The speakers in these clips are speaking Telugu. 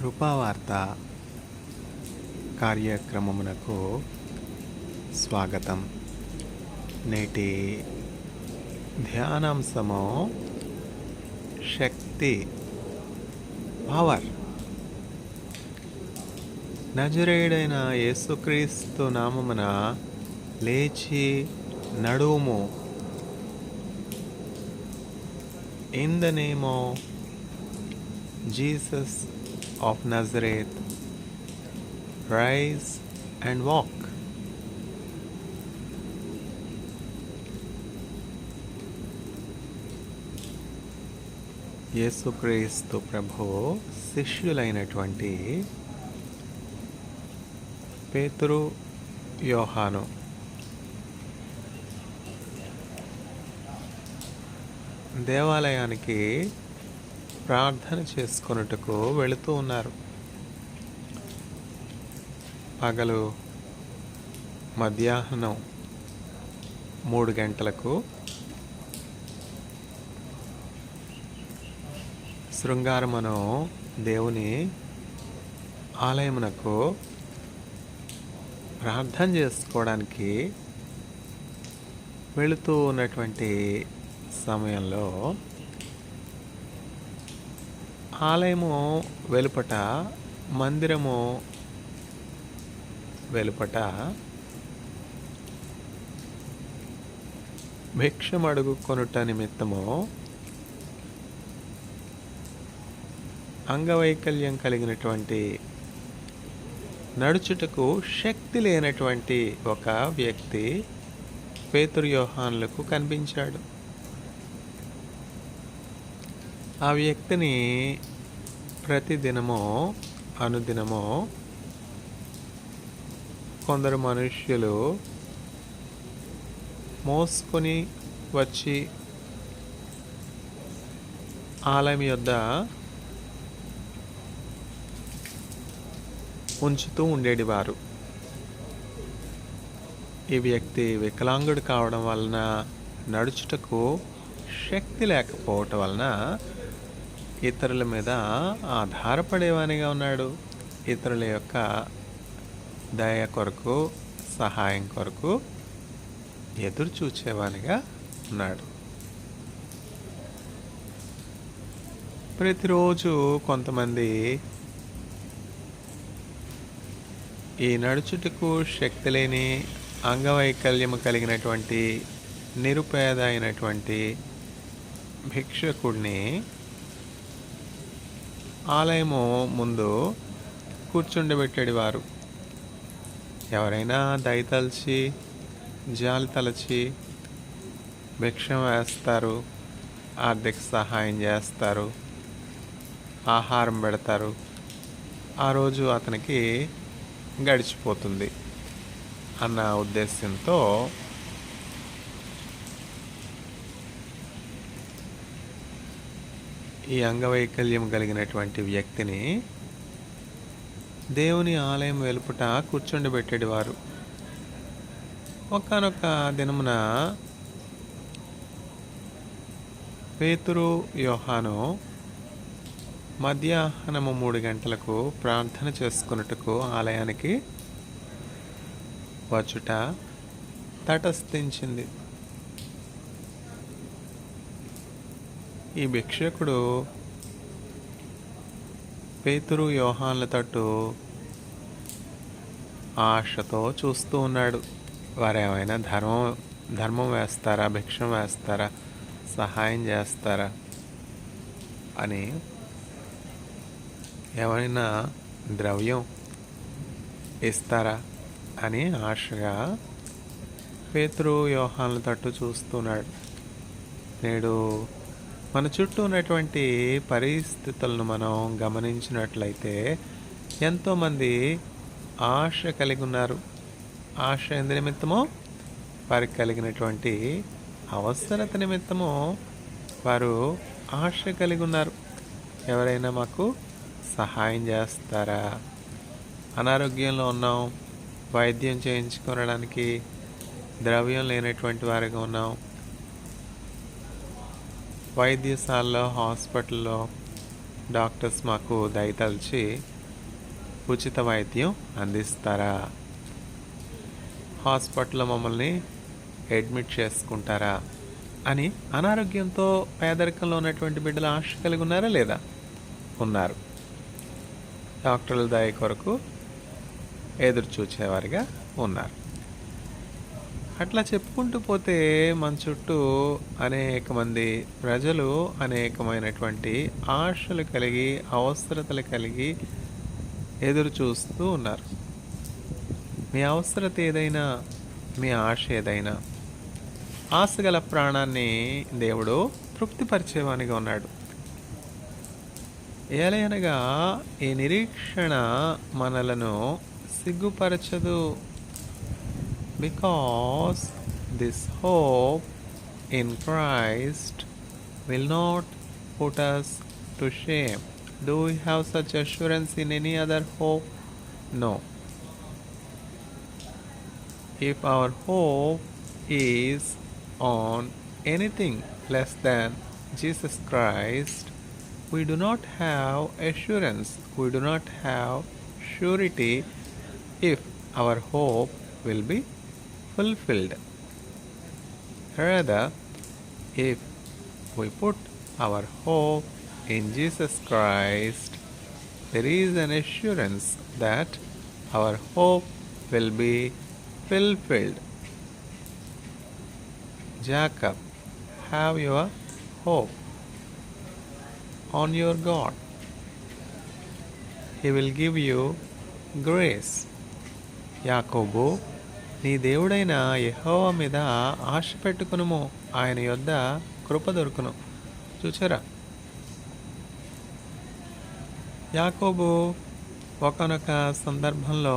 కృపావార్త కార్యక్రమమునకు స్వాగతం. నేటి ధ్యానాంశము శక్తి, పవర్. నజరేయుడైన యేసుక్రీస్తు నామమున లేచి నడుము. In the name of Jesus of Nazareth, rise and walk. యేసుక్రీస్తు ప్రభువు శిష్యులైనటువంటి పేతురు, యోహాను దేవాలయానికి ప్రార్థన చేసుకొనుటకు వెళుతూ ఉన్నారు. పగలు మధ్యాహ్నం 3 గంటలకు శృంగారమును దేవుని ఆలయమునకు ప్రార్థన చేసుకోవడానికి వెళుతూ ఉన్నటువంటి సమయంలో ఆలయము వెలుపట, మందిరము వెలుపట భిక్షమడుగు కొనుట నిమిత్తము అంగవైకల్యం కలిగినటువంటి, నడుచుటకు శక్తి లేనటువంటి ఒక వ్యక్తి పేతురు, యోహానులకు కనిపించాడు. ఆ వ్యక్తిని ప్రతిదినము, అనుదినము కొందరు మనుష్యులు మోసుకొని వచ్చి ఆలయం యొద్ద ఉంచుతూ ఉండేవారు. ఈ వ్యక్తి వికలాంగుడు కావడం వలన, నడుచుటకు శక్తి లేకపోవటం వలన ఇతరుల మీద ఆధారపడేవానిగా ఉన్నాడు. ఇతరుల యొక్క దయ కొరకు, సహాయం కొరకు ఎదురు చూచేవానిగా ఉన్నాడు. ప్రతిరోజు కొంతమంది ఈ నడుచుటకు శక్తి లేని, అంగవైకల్యము కలిగినటువంటి, నిరుపేద అయినటువంటి భిక్షకుడిని ఆలయము ముందు కూర్చుండబెట్టేవారు. ఎవరైనా దయతలచి, జాలి తలచి భిక్షం వేస్తారు, ఆర్థిక సహాయం చేస్తారు, ఆహారం పెడతారు. ఆ రోజు అతనికి గడిచిపోతుంది అన్న ఉద్దేశంతో ఈ అంగవైకల్యం కలిగినటువంటి వ్యక్తిని దేవుని ఆలయం వెలుపట కూర్చుండబెట్టేవారు. ఒకానొక దినమున పేతురు, యోహాను మధ్యాహ్నము 3 గంటలకు ప్రార్థన చేసుకున్నట్టుకు ఆలయానికి వచ్చుట తటస్థించింది. ఈ భిక్షకుడు పేతురు, యోహాన్ల తట్టు ఆశతో చూస్తూ ఉన్నాడు. వారేమైనా ధర్మం వేస్తారా, భిక్షం వేస్తారా, సహాయం చేస్తారా అని, ఏమైనా ద్రవ్యం ఇస్తారా అని ఆశగా పేతురు, యోహాన్ల తట్టు చూస్తున్నాడు. నేడు మన చుట్టూ ఉన్నటువంటి పరిస్థితులను మనం గమనించినట్లయితే ఎంతోమంది ఆశ కలిగి ఉన్నారు. ఆశ ఎందు నిమిత్తమో వారికి కలిగినటువంటి అవసరత నిమిత్తమో వారు ఆశ కలిగి ఉన్నారు. ఎవరైనా మాకు సహాయం చేస్తారా, అనారోగ్యంలో ఉన్నాం, వైద్యం చేయించుకోవడానికి ద్రవ్యం లేనటువంటి వారిగా ఉన్నాం, వైద్యశాలలో, హాస్పిటల్లో డాక్టర్స్ మాకు దయతలిచి ఉచిత వైద్యం అందిస్తారా? హాస్పిటల్లో మమ్మల్ని అడ్మిట్ చేసుకుంటారా అని అనారోగ్యంతో పేదరికంలో ఉన్నటువంటి బిడ్డలు ఆశ కలిగి ఉన్నారా లేదా? ఉన్నారు. డాక్టర్ల దయ కొరకు ఎదురు చూచేవారిగా ఉన్నారు. అట్లా చెప్పుకుంటూ పోతే మన చుట్టూ అనేక మంది ప్రజలు అనేకమైనటువంటి ఆశలు కలిగి అవసరతలు కలిగి ఎదురు చూస్తూ ఉన్నారు. మీ అవసరత ఏదైనా, మీ ఆశ ఏదైనా, ఆశగల ప్రాణాన్ని దేవుడు తృప్తిపరిచేవానిగా ఉన్నాడు. ఏలయనగా ఈ నిరీక్షణ మనలను సిగ్గుపరచదు. Because this hope in Christ will not put us to shame. Do we have such assurance in any other hope? No. If our hope is on anything less than Jesus Christ, we do not have assurance, we do not have surety if our hope will be fulfilled. Rather, if we put our hope in Jesus Christ, there is an assurance that our hope will be fulfilled. Jacob, have your hope on your God. He will give you grace. యాకోబు, నీ దేవుడైన యెహోవా మీద ఆశ పెట్టుకునుము, ఆయన యొద్ద కృప దొరుకును. చూచారా, యాకోబు ఒకనొక సందర్భంలో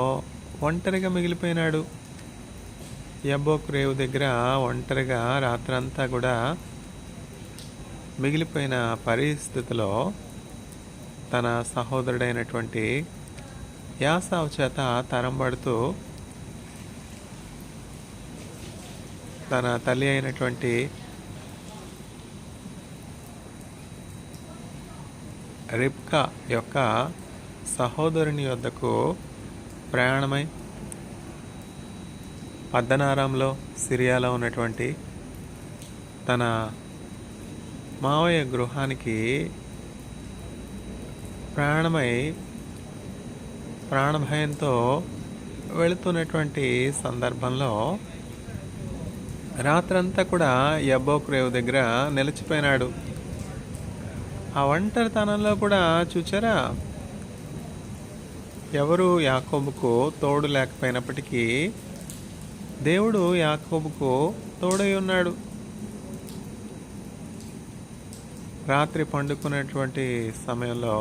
ఒంటరిగా మిగిలిపోయినాడు. యబ్బోకు రేవు దగ్గర ఒంటరిగా రాత్రంతా కూడా మిగిలిపోయిన పరిస్థితిలో తన సహోదరుడైనటువంటి యాసావు చేత తరంబడుతూ తన తల్లి అయినటువంటి రిబ్కా యొక్క సహోదరుని వద్దకు ప్రయాణమై పద్దనారాంలో సిరియాలో ఉన్నటువంటి తన మావయ్య గృహానికి ప్రయాణమై ప్రాణభయంతో వెళుతున్నటువంటి సందర్భంలో రాత్రంతా కూడా యబ్బోకు రేవు దగ్గర నిలిచిపోయినాడు. ఆ ఒంటరితనంలో కూడా చూచారా, ఎవరు యాకోబుకు తోడు లేకపోయినప్పటికీ దేవుడు యాకోబుకు తోడై ఉన్నాడు. రాత్రి పండుకునేటువంటి సమయంలో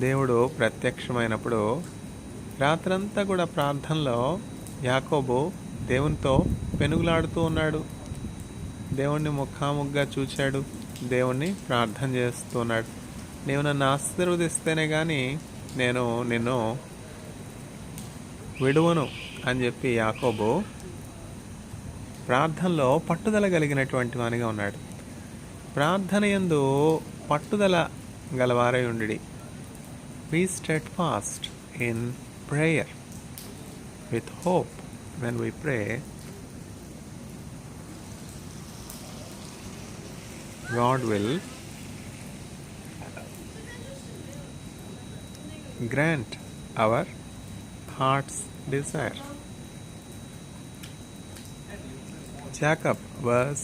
దేవుడు ప్రత్యక్షమైనప్పుడు రాత్రంతా కూడా ప్రార్థనలో యాకోబు దేవునితో పెనుగులాడుతూ ఉన్నాడు. దేవుణ్ణి ముఖాముఖిగా చూచాడు, దేవుణ్ణి ప్రార్థన చేస్తున్నాడు. నీవు నన్ను ఆశీర్వదిస్తేనే కానీ నేను నిన్ను విడువను అని చెప్పి యాకోబు ప్రార్థనలో పట్టుదల కలిగినటువంటి వానిగా ఉన్నాడు. ప్రార్థన యందు పట్టుదల గలవారై ఉండి, be steadfast in prayer with hope. When we pray, God will grant our heart's desire. Jacob was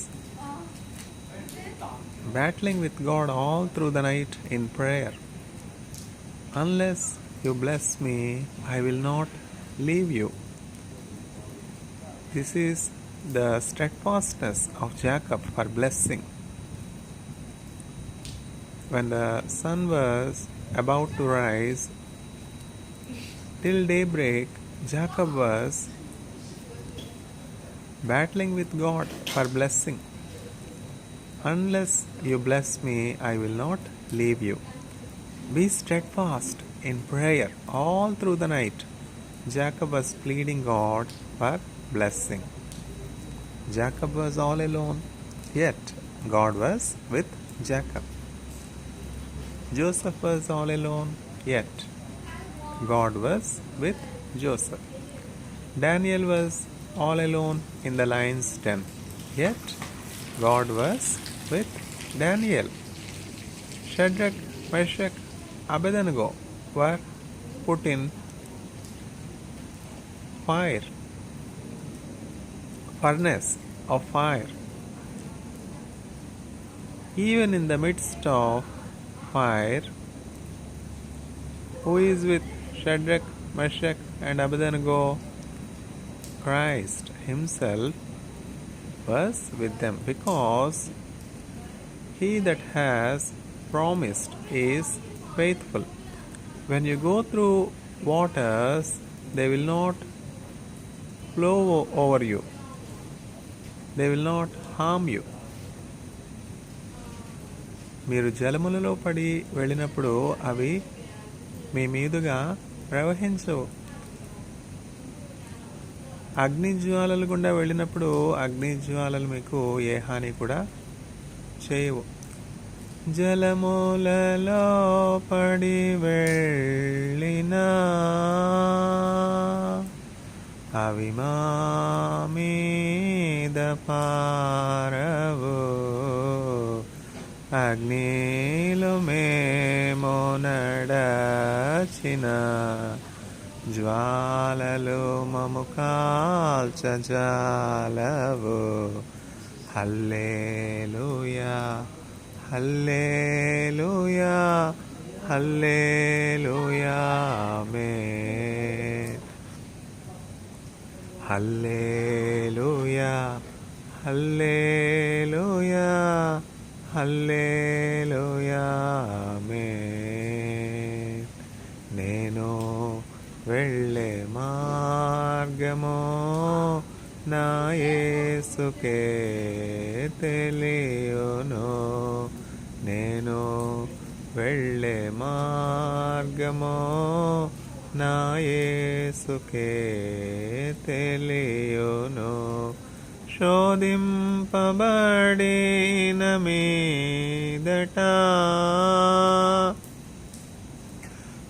battling with God all through the night in prayer. Unless you bless me, I will not leave you. This is the steadfastness of Jacob for blessing. When the sun was about to rise, till daybreak, Jacob was battling with God for blessing. Unless you bless me, I will not leave you. Be steadfast in prayer all through the night. Jacob was pleading God for blessing. Jacob was all alone, yet God was with Jacob. Joseph was all alone, yet God was with Joseph. Daniel was all alone in the lion's den, yet God was with Daniel. Shadrach, Meshach, Abednego were put in furnace of fire. Even in the midst of fire, who is with Shadrach, Meshach, and Abednego? Christ Himself was with them, because He that has promised is faithful. When you go through waters, they will not flow over you, they will not harm you. మీరు జలములలో పడి వెళ్ళినప్పుడు అవి మీ మీదుగా ప్రవహించవు. అగ్నిజ్వాలల గుండా వెళ్ళినప్పుడు అగ్నిజ్వాలలు మీకు ఏ హాని కూడా చేయవు. జలములలో పడి వెళ్ళినా అవి మా మీద పారవు, అగ్నిలో మేము నడచిన జ్వాలలు మము కాల్చజాలవు. హల్లెలూయా, హల్లెలూయా, హల్లెలూయా, ఆమేన్. హల్లెలూయా, హల్లెలూయా, హల్లెలూయా, ఆమేన్. నేను వెళ్ళే మార్గము నా యేసుకే తెలియును. నేను వెళ్ళే మార్గము నా యేసుకే తెలియును. శోధింపబడిన మీదట,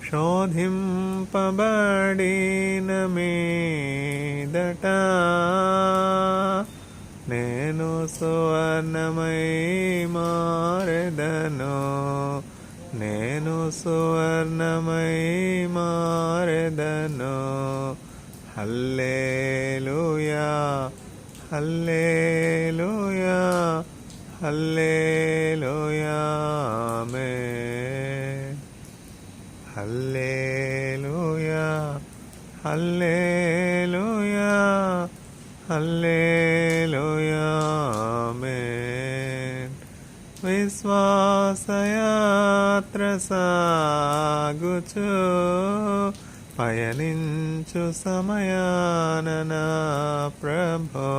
శోధింపబడిన మీదట నేను సువర్ణమై మారెదను, నేను సువర్ణమై మారెదను. హల్లెలూయా, హల్లెలూయా, హల్లెలూయా, ఆమేన్. హల్లెలూయా, హల్లెలూయా, హల్లెలూయా, ఆమేన్. విశ్వాసయాత్ర సాగుచు పయనించు సమయాన నా ప్రభో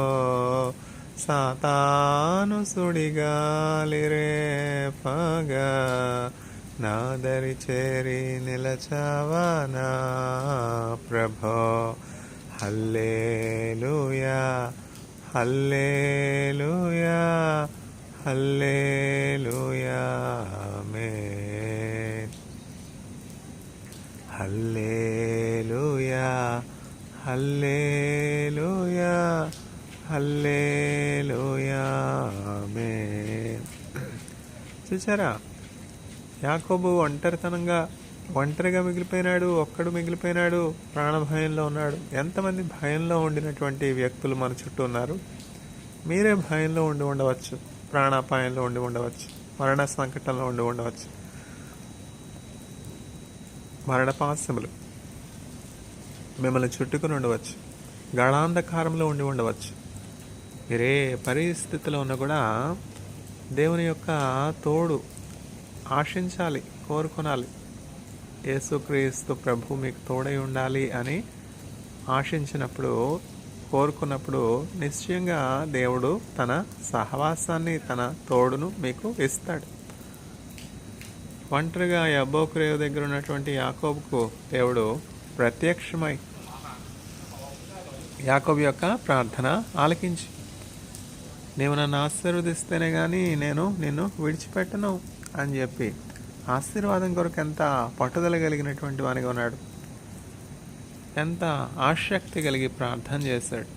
సాతాను సుడిగాలి రేపగా నాదరి చేరి నిలచావా నా ప్రభో. హల్లెలూయా, హల్లెలూయా, హల్లెలూయా, ఆమేన్. హల్లెలూయా, హల్లెలూయా, హల్లెలూయా, ఆమేన్. చూసారా, యాకోబు ఒంటరిగా మిగిలిపోయినాడు, ఒక్కడు మిగిలిపోయినాడు, ప్రాణభయంలో ఉన్నాడు. ఎంతమంది భయంలో ఉండినటువంటి వ్యక్తులు మన చుట్టూ ఉన్నారు. మీరే భయంలో ఉండి ఉండవచ్చు, ప్రాణాపాయంలో ఉండి ఉండవచ్చు, మరణ సంకటంలో ఉండి ఉండవచ్చు. మరణపాశములు మిమ్మల్ని చుట్టుకుని ఉండవచ్చు, గళాంధకారంలో ఉండి ఉండవచ్చు. మీరే పరిస్థితిలో ఉన్నా కూడా దేవుని యొక్క తోడు ఆశించాలి, కోరుకొనాలి. యేసుక్రీస్తు ప్రభు మీకు తోడై ఉండాలి అని ఆశించినప్పుడు, కోరుకున్నప్పుడు నిశ్చయంగా దేవుడు తన సహవాసాన్ని, తన తోడును మీకు ఇస్తాడు. ఒంటరిగా యబ్బోకు రేవు దగ్గర ఉన్నటువంటి యాకోబుకు దేవుడు ప్రత్యక్షమై యాకోబు యొక్క ప్రార్థన ఆలకించి నీవు నన్ను ఆశీర్వదిస్తేనే కానీ నేను నిన్ను విడిచిపెట్టను అని చెప్పి ఆశీర్వాదం కొరకు ఎంత పట్టుదల కలిగినటువంటి వానిగా ఉన్నాడు, ఎంత ఆసక్తి కలిగి ప్రార్థన చేశాడు.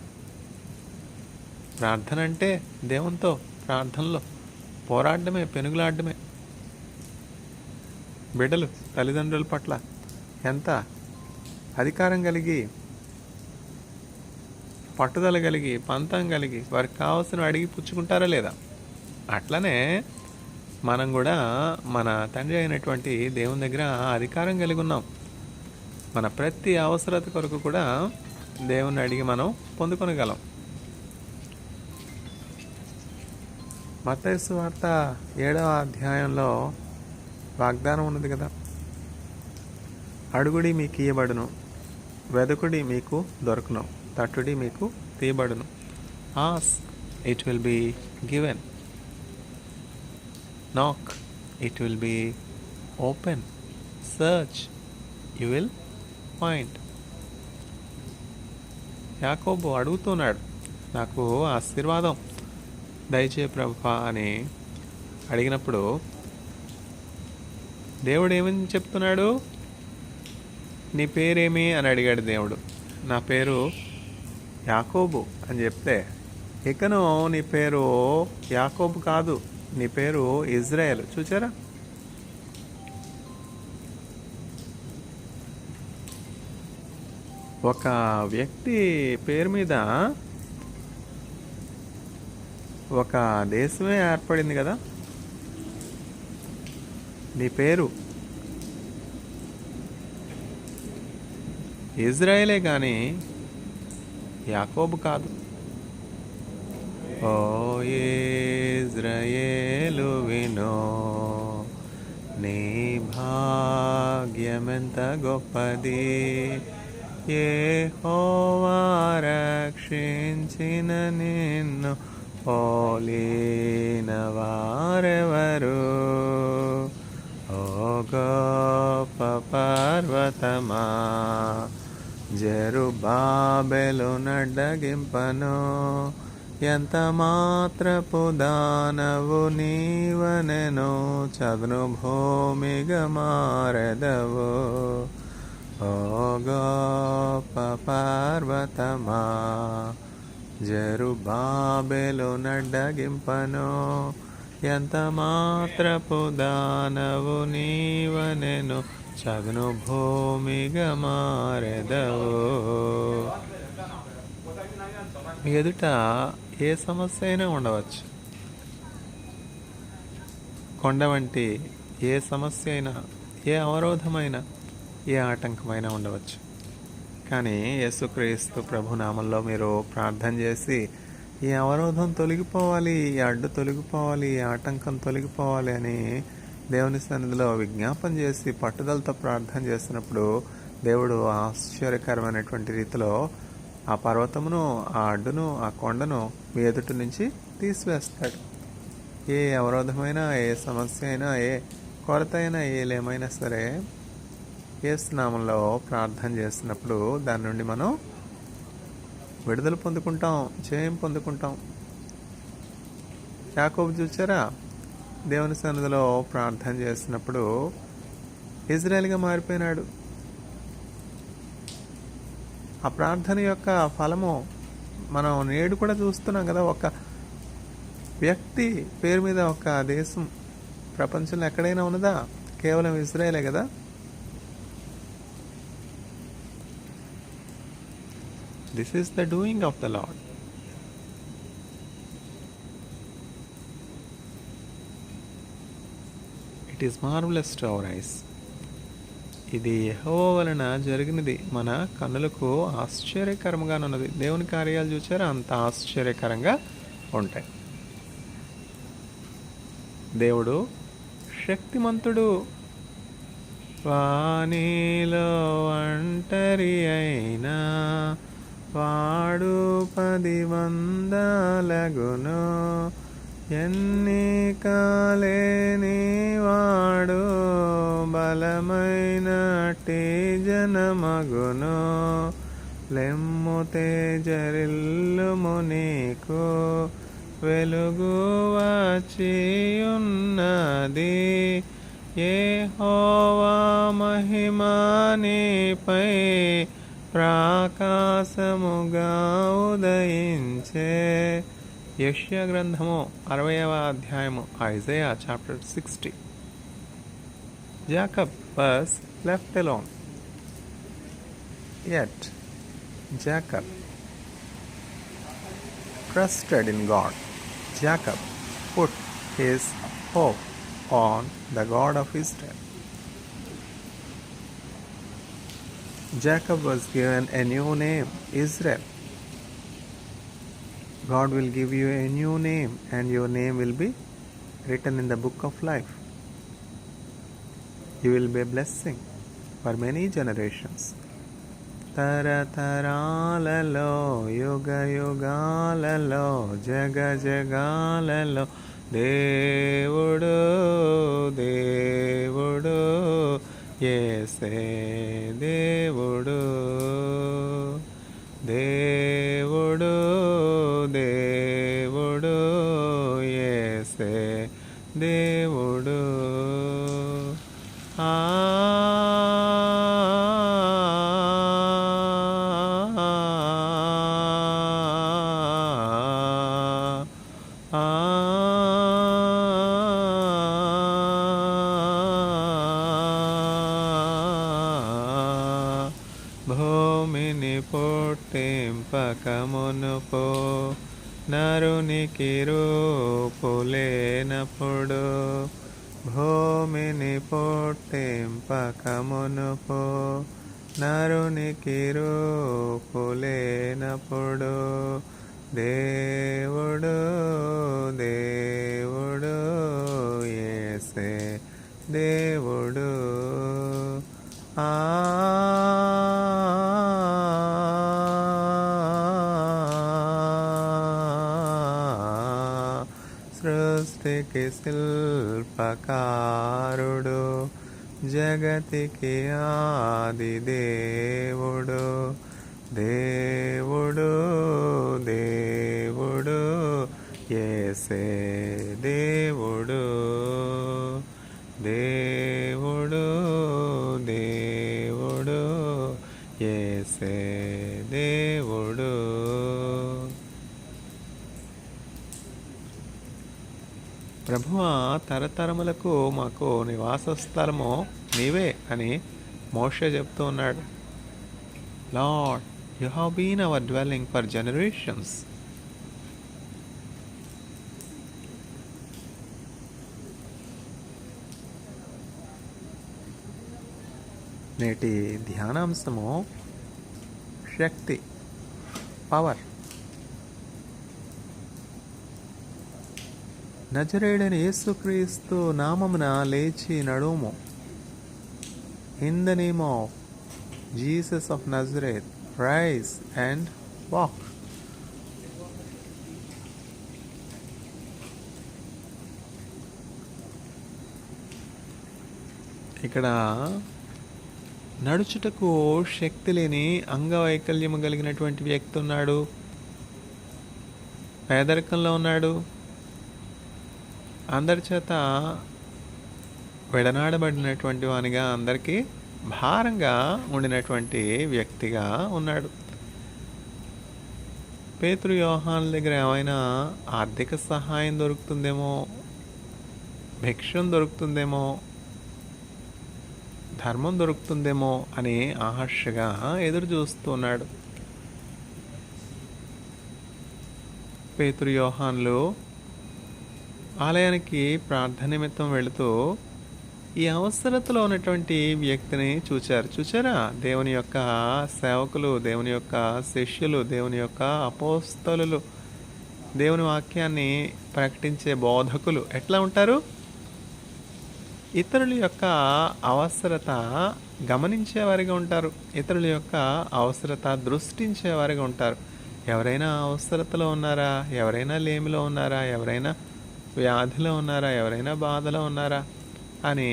ప్రార్థన అంటే దేవునితో ప్రార్థనలో పోరాడమే, పెనుగులాడమే. బిడ్డలు తల్లిదండ్రుల పట్ల ఎంత అధికారం కలిగి, పట్టుదల కలిగి, పంతం కలిగి వారికి కావాల్సిన అడిగి పుచ్చుకుంటారా లేదా? అట్లనే మనం కూడా మన తండ్రి అయినటువంటి దేవుని దగ్గర అధికారం కలిగి ఉన్నాం. మన ప్రతి అవసరత కొరకు కూడా దేవుని అడిగి మనం పొందుకొనగలం. మత్తయి సువార్త 7వ అధ్యాయంలో వాగ్దానం ఉన్నది కదా, అడుగుడి మీకు ఇయ్యబడును, వెదకుడి మీకు దొరకును, తట్టుడి మీకు తీయబడును. Ask it will be given, knock it will be open, search you will find. యాకోబు అడుగుతున్నాడు, నాకు ఆశీర్వాదం దయచేయ ప్రభువా అని అడిగినప్పుడు దేవుడు ఏమని చెప్తున్నాడు? నీ పేరేమి అని అడిగాడు దేవుడు. నా పేరు యాకోబు అని చెప్తే, ఇకను నీ పేరు యాకోబు కాదు, నీ పేరు ఇజ్రాయేల్. చూచారా? ఒక వ్యక్తి పేరు మీద ఒక దేశమే ఏర్పడింది కదా. నీ పేరు ఇజ్రాయేలే కానీ యాకోబు కాదు. ఓ ఇజ్రాయేలు వినో, నీ భాగ్యమెంత గొప్పది, యెహోవా రక్షించిన నిన్ను పోలిన వారెవరు? ఓ గొప్ప పర్వతమా, జెరుబ్బాబెలు నడ్డగింపను, ఎంత మాత్రపు దానవు నీవనెను, చదును భూమిగా మారెదవు. ఓ గొప్ప పర్వతమా, జెరుబ్బాబెలు నడ్డగింపను, ఎంత మాత్రపు దానవు నీవనెను, చదును భూమిగా మారెదవు. మీ ఎదుట ఏ సమస్య అయినా ఉండవచ్చు, కొండ వంటి ఏ సమస్య అయినా, ఏ అవరోధమైనా, ఏ ఆటంకమైనా ఉండవచ్చు. కానీ యేసుక్రీస్తు ప్రభునామంలో మీరు ప్రార్థన చేసి ఈ అవరోధం తొలగిపోవాలి, ఈ అడ్డు తొలగిపోవాలి, ఈ ఆటంకం తొలగిపోవాలి అని దేవుని సన్నిధిలో విజ్ఞాపన చేసి పట్టుదలతో ప్రార్థన చేసినప్పుడు దేవుడు ఆశ్చర్యకరమైనటువంటి రీతిలో ఆ పర్వతమును, ఆ అడ్డును, ఆ కొండను మీ ఎదుటి నుంచి తీసివేస్తాడు. ఏ అవరోధమైనా, ఏ సమస్య అయినా, ఏ కొరత అయినా, ఏమైనా సరే యేసు నామంలో ప్రార్థన చేసినప్పుడు దాని నుండి మనం విడుదల పొందుకుంటాం, జయం పొందుకుంటాం. యాకోబు చూచారా? దేవుని సన్నిధిలో ప్రార్థన చేసినప్పుడు ఇజ్రాయేల్గా మారిపోయినాడు. ఆ ప్రార్థన యొక్క ఫలము మనం నేడు కూడా చూస్తున్నాం కదా. ఒక వ్యక్తి పేరు మీద ఒక దేశం ప్రపంచంలో ఎక్కడైనా ఉన్నదా? కేవలం ఇజ్రాయేలే కదా. This is the doing of the Lord. It is marvelous to our eyes. ఇది యెహోవా వలన జరిగినది, మన కన్నులకు ఆశ్చర్యకరంగా ఉన్నది. దేవుని కార్యాలు చూచారా? అంత ఆశ్చర్యకరంగా ఉంటాయి. దేవుడు శక్తిమంతుడు. వానిలో ఒంటరి అయినా వాడు 10 వందలగును, ఎన్నికలేని వాడు బలమైనట్టి జనమగును. లెమ్ము తేజరిల్లుము నీకు, వెలుగు వచ్చియున్నది. యెహోవా మహిమ నీపై ప్రకాశముగా ఉదయించే. యెషయా గ్రంథము 60వ అధ్యాయము, Isaiah chapter 60. Jacob was left alone. Yet Jacob trusted in God. Jacob put his hope on the God of Israel. Jacob was given a new name, Israel. God will give you a new name, and your name will be written in the book of life. You will be a blessing for many generations. తరతరాలలో యుగ యుగాలలో జగ జగాలలో దేవుడు దేవుడు యేసే దేవుడు దేవుడు దేవుడు యేసే దేవుడు. భూమిని పుట్టింపకమునుపు నరునికి రూపులేనప్పుడు, భూమిని పుట్టింపకమునుపు నరునికి రూపులేనప్పుడు, దేవుడు దేవుడు యేసే దేవుడు. సృష్టికి శిల్పకారుడు, జగతికి ఆది దేవుడు, దేవుడు దేవుడు యేసే దేవుడు, దేవుడు దేవుడు యేసే దేవుడు. ప్రభువా, తరతరములకు మాకు నివాస స్థలము నీవే అని మోషే చెప్తూ ఉన్నాడు. Lord, you have been our dwelling for generations. నేటి ధ్యానాంశము శక్తి, పవర్. నజరేయుడైన యేసుక్రీస్తు నామమున లేచి నడుము. In the name of Jesus of Nazareth, rise and walk. ఇక్కడ నడుచుటకు శక్తి లేని అంగవైకల్యము కలిగినటువంటి వ్యక్తి ఉన్నాడు, పేదరికంలో ఉన్నాడు, అందరి చేత విడనాడబడినటువంటి వానిగా, అందరికీ భారంగా ఉండినటువంటి వ్యక్తిగా ఉన్నాడు. పేతురు యోహాను దగ్గర ఏమైనా ఆర్థిక సహాయం దొరుకుతుందేమో, భిక్షం దొరుకుతుందేమో, ధర్మం దొరుకుతుందేమో అని ఆశగా ఎదురు చూస్తున్నాడు. పేతురు యోహానులు ఆలయానికి ప్రార్థన నిమిత్తం వెళుతూ ఈ అవసరతలో ఉన్నటువంటి వ్యక్తిని చూచారా? దేవుని యొక్క సేవకులు, దేవుని యొక్క శిష్యులు, దేవుని యొక్క అపోస్తలులు, దేవుని వాక్యాన్ని ప్రకటించే బోధకులు ఎట్లా ఉంటారు? ఇతరుల యొక్క అవసరత గమనించేవారిగా ఉంటారు, ఇతరుల యొక్క అవసరత దృష్టించేవారిగా ఉంటారు. ఎవరైనా అవసరతలో ఉన్నారా, ఎవరైనా లేమిలో ఉన్నారా, ఎవరైనా వ్యాధిలో ఉన్నారా, ఎవరైనా బాధలో ఉన్నారా అని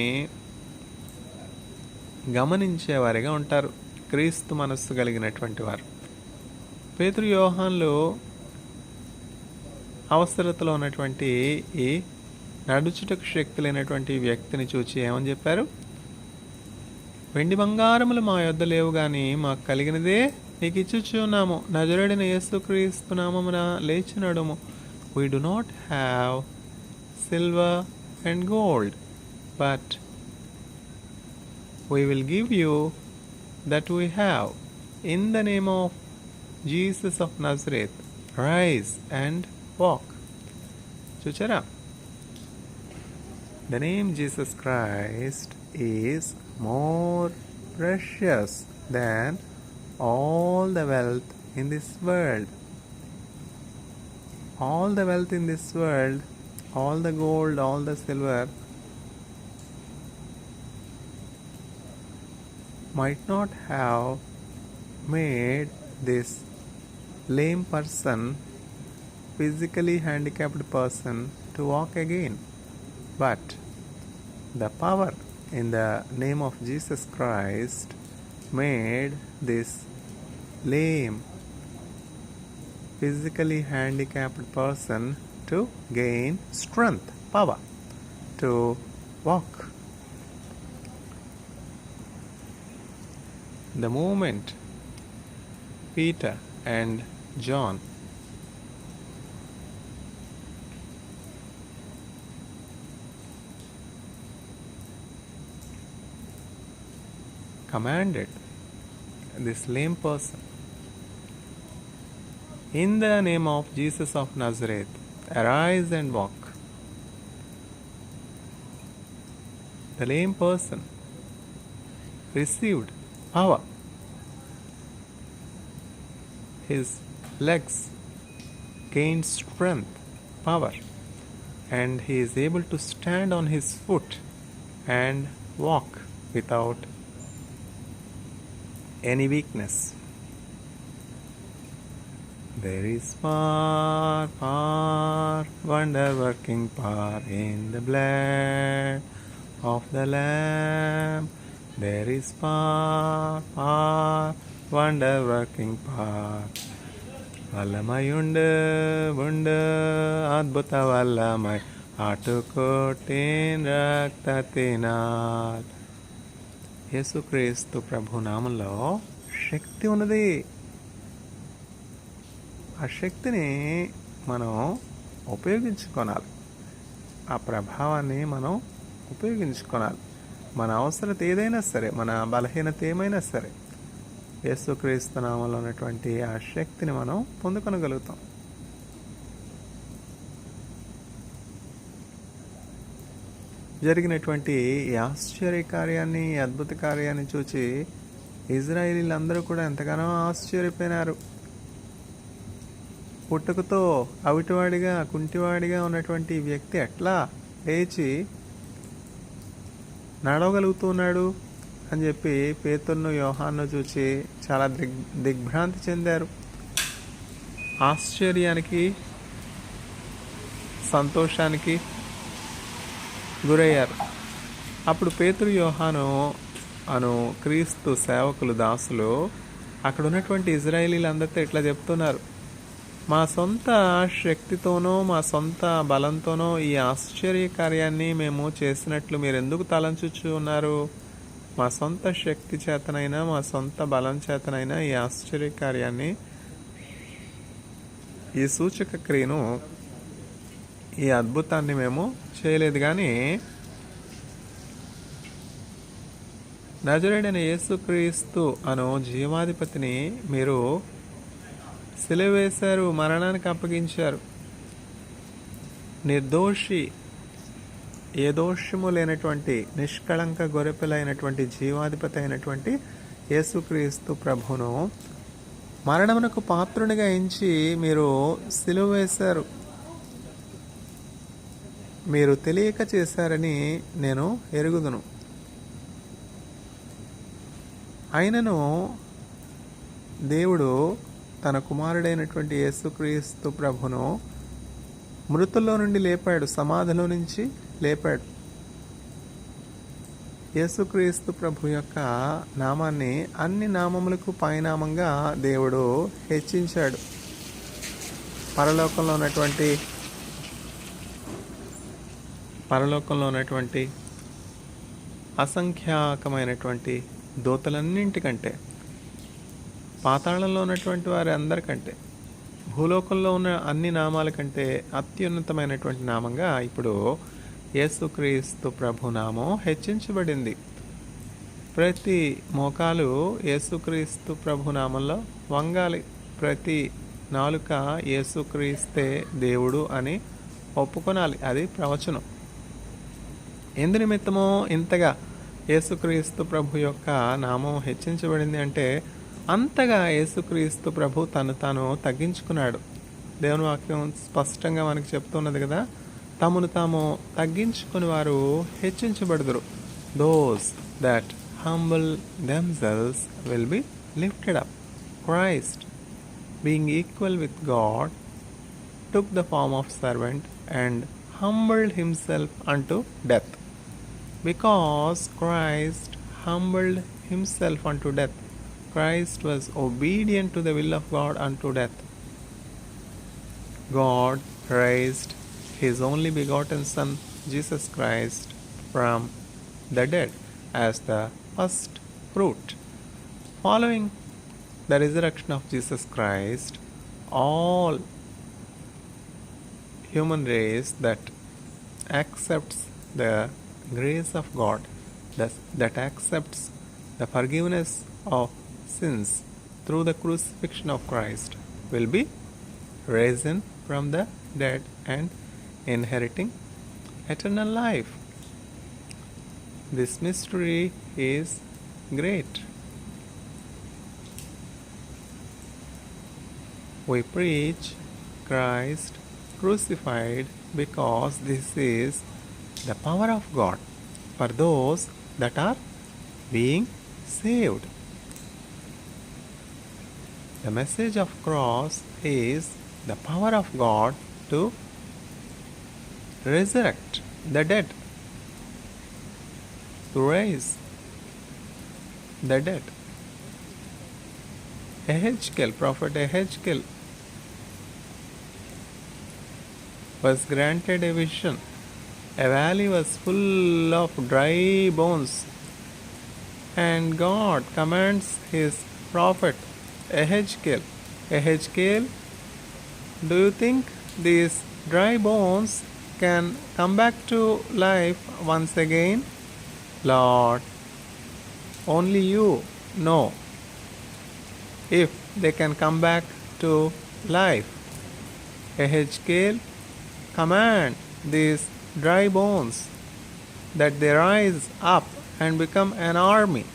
గమనించేవారిగా ఉంటారు క్రీస్తు మనస్సు కలిగినటువంటి వారు. పేతురు యోహానులు అవసరతలో ఉన్నటువంటి ఈ నడుచుటకు శక్తి లేనటువంటి వ్యక్తిని చూచి ఏమని చెప్పారు? వెండి బంగారములు మా యొద్ద లేవు గాని మాకు కలిగినదే నీకు ఇచ్చుచున్నాము, నజరేయుడైన యేసుక్రీస్తు నామమున లేచి నడుము. We do not have silver and gold, but we will give you that we have. In the name of Jesus of Nazareth, rise and walk. చూచారా? The name Jesus Christ is more precious than all the wealth in this world. All the wealth in this world, all the gold, all the silver might not have made this lame person, physically handicapped person, to walk again. But the power in the name of Jesus Christ made this lame, physically handicapped person to gain strength, power to walk. The moment Peter and John commanded this lame person, in the name of Jesus of Nazareth, arise and walk, the lame person received power. His legs gained strength, power, and he is able to stand on his foot and walk without any weakness. There is far, far wonder-working power in the blood of the Lamb. There is far, far wonder-working power. వల్లమయుండు ఉండు అద్భుత వల్లమై ఆటుకోటిన్ రక్తతినాల్. యేసుక్రీస్తు ప్రభు నామంలో శక్తి ఉన్నది. ఆ శక్తిని మనం ఉపయోగించుకోవాలి. ఆ ప్రభావాన్ని మనం ఉపయోగించుకోవాలి. మన అవసరత ఏదైనా సరే, మన బలహీనత ఏమైనా సరే, యేసుక్రీస్తు నామంలో ఉన్నటువంటి ఆ శక్తిని మనం పొందుకొనగలుగుతాం. జరిగినటువంటి ఈ ఆశ్చర్య కార్యాన్ని, అద్భుత కార్యాన్ని చూచి ఇజ్రాయేలీలందరూ కూడా ఎంతగానో ఆశ్చర్యపోయినారు. పుట్టుకతో అవిటివాడిగా, కుంటివాడిగా ఉన్నటువంటి వ్యక్తి ఎట్లా లేచి నడవగలుగుతున్నాడు అని చెప్పి పేతురును, యోహాన్ను చూసి చాలా దిగ్భ్రాంతి చెందారు. ఆశ్చర్యానికి, సంతోషానికి గురయ్యారు. అప్పుడు పేతురు, యోహాను అను క్రీస్తు సేవకులు, దాసులు అక్కడ ఉన్నటువంటి ఇజ్రాయేలీలందరితో ఇట్లా చెప్తున్నారు, మా సొంత శక్తితోనో మా సొంత బలంతోనో ఈ ఆశ్చర్య కార్యాన్ని మేము చేసినట్లు మీరు ఎందుకు తలంచుచు ఉన్నారు? మా సొంత శక్తి చేతనైనా, మా సొంత బలం చేతనైనా ఈ ఆశ్చర్య కార్యాన్ని, ఈ సూచక క్రియను, ఈ అద్భుతాన్ని మేము చేయలేదు. కానీ నజరేయుడైన యేసుక్రీస్తు అను జీవాధిపతిని మీరు సిలువ వేశారు, మరణానికి అప్పగించారు. నిర్దోషి, ఏ దోషము లేనటువంటి నిష్కళంక గొర్రెపిల్లైనటువంటి జీవాధిపతి అయినటువంటి యేసుక్రీస్తు ప్రభును మరణమునకు పాత్రునిగా ఎంచి మీరు సిలువ వేశారు. మీరు తెలియక చేశారని నేను ఎరుగుదును. అయినను దేవుడు తన కుమారుడైనటువంటి యేసుక్రీస్తు ప్రభును మృతుల్లో నుండి లేపాడు, సమాధిలో నుంచి లేపాడు. యేసుక్రీస్తు ప్రభు యొక్క నామాన్ని అన్ని నామములకు పైనామంగా దేవుడు హెచ్చించాడు. పరలోకంలో ఉన్నటువంటి పరలోకంలో ఉన్నటువంటి అసంఖ్యాకమైనటువంటి దూతలన్నింటికంటే, పాతాళంలో ఉన్నటువంటి వారి అందరికంటే, భూలోకంలో ఉన్న అన్ని నామాల కంటే అత్యున్నతమైనటువంటి నామంగా ఇప్పుడు యేసుక్రీస్తు ప్రభు నామం హెచ్చించబడింది. ప్రతి మోకాలు యేసుక్రీస్తు ప్రభు నామంలో వంగాలి. ప్రతి నాలుక యేసుక్రీస్తే దేవుడు అని ఒప్పుకొనాలి. అది ప్రవచనం. ఎందు నిమిత్తమో ఇంతగా యేసుక్రీస్తు ప్రభు యొక్క నామం హెచ్చించబడింది అంటే, అంతగా యేసుక్రీస్తు ప్రభు తను తాను తగ్గించుకున్నాడు. దేవుని వాక్యం స్పష్టంగా మనకి చెప్తున్నది కదా, తమను తాము తగ్గించుకుని వారు హెచ్చించబడుదురు. Those that humble themselves will be lifted up. Christ, being equal with God, took the form of servant and humbled himself unto death. Because Christ humbled himself unto death, Christ was obedient to the will of God unto death. God raised his only begotten Son, Jesus Christ, from the dead as the first fruit. Following the resurrection of Jesus Christ, all human race that accepts the grace of God, that accepts the forgiveness of sins through the crucifixion of Christ, will be risen from the dead and inheriting eternal life. This mystery is great. We preach Christ crucified because this is the power of God for those that are being saved. The message of cross is the power of God to resurrect the dead, to raise the dead. Prophet Ezekiel was granted a vision. A valley was full of dry bones, and God commands his prophet Ezekiel, do you think these dry bones can come back to life once again? Lord, only you know if they can come back to life. Ezekiel, command these dry bones that they rise up and become an army,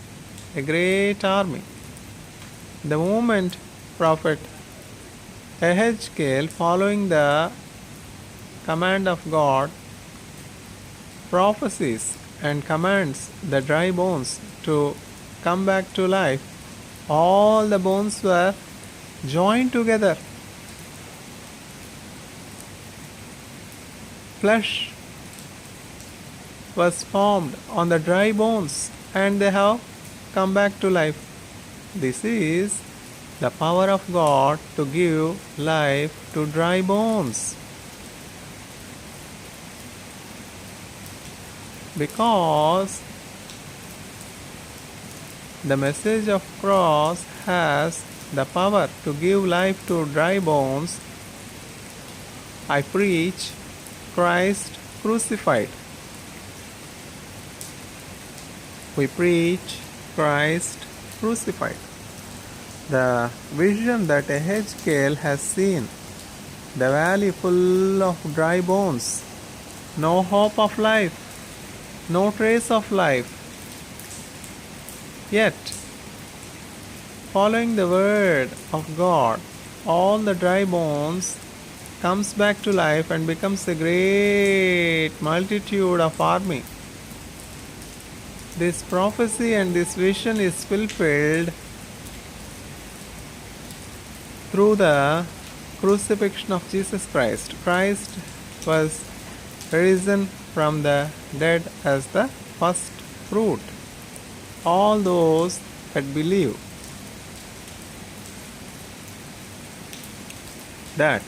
a great army. The moment prophet Ezekiel, following the command of God, prophesies and commands the dry bones to come back to life, all the bones were joined together. Flesh was formed on the dry bones, and they have come back to life. This is the power of God to give life to dry bones. Because the message of cross has the power to give life to dry bones, I preach Christ crucified. We preach Christ crucified. The vision that Ezekiel has seen, the valley full of dry bones, no hope of life, no trace of life. Yet, following the word of God, all the dry bones comes back to life and becomes a great multitude of army. This prophecy and this vision is fulfilled through the crucifixion of Jesus Christ. Christ was risen from the dead as the first fruit. All those that believe that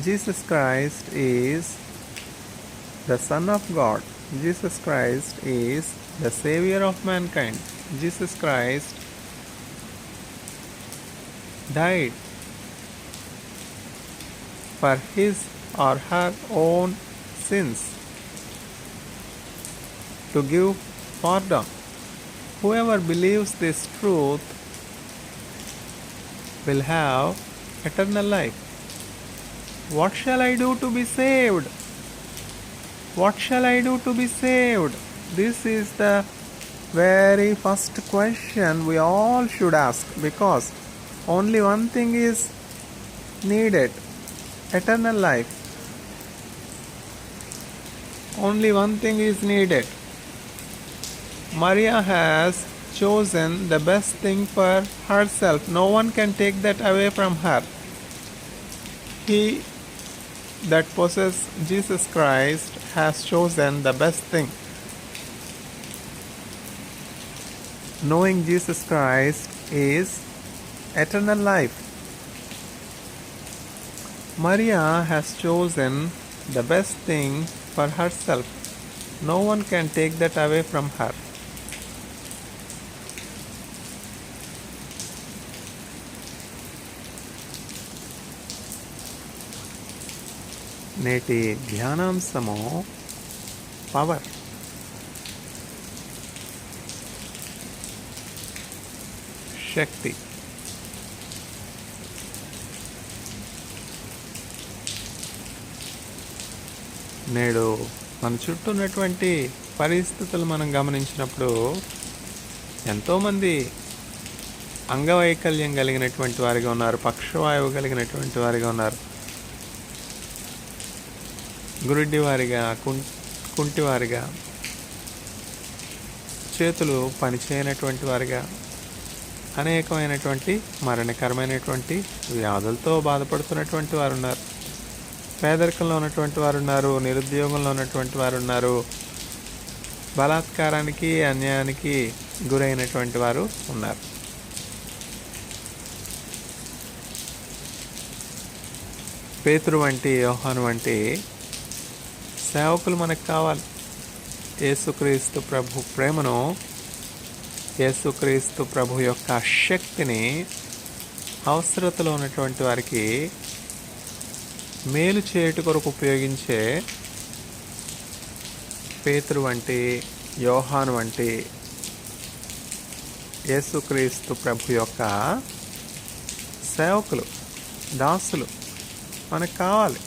Jesus Christ is the Son of God. Jesus Christ is the Savior of mankind. Jesus Christ died for his or her own sins to give pardon. Whoever believes this truth will have eternal life. What shall I do to be saved? What shall I do to be saved? This is the very first question we all should ask, because only one thing is needed: eternal life. Only one thing is needed. Maria has chosen the best thing for herself. No one can take that away from her. He that possesses Jesus Christ has chosen the best thing. Knowing Jesus Christ is eternal life. Maria has chosen the best thing for herself. No one can take that away from her. నేటి ధ్యానాంశము పవర్. శక్తి. నేడు మన చుట్టూ ఉన్నటువంటి పరిస్థితులు మనం గమనించినప్పుడు ఎంతోమంది అంగవైకల్యం కలిగినటువంటి వారిగా ఉన్నారు, పక్షవాయువు కలిగినటువంటి వారిగా ఉన్నారు, గురుడ్డివారిగా, కుంటివారిగా, చేతులు పనిచేయనటువంటి వారిగా, అనేకమైనటువంటి మరణకరమైనటువంటి వ్యాధులతో బాధపడుతున్నటువంటి వారు ఉన్నారు. పేదరికంలో ఉన్నటువంటి వారు ఉన్నారు, నిరుద్యోగంలో ఉన్నటువంటి వారు ఉన్నారు, బలాత్కారానికి అన్యాయానికి గురైనటువంటి వారు ఉన్నారు. పేతురు వంటి, యోహాను వంటి సేవకులు మనకు కావాలి. యేసుక్రీస్తు ప్రభు ప్రేమను, యేసుక్రీస్తు ప్రభు యొక్క శక్తిని అవసరతలో ఉన్నటువంటి వారికి మేలు చేయుట కొరకు ఉపయోగించే పేతురు వంటి, యోహాను వంటి యేసుక్రీస్తు ప్రభు యొక్క సేవకులు, దాసులు మనకు కావాలి.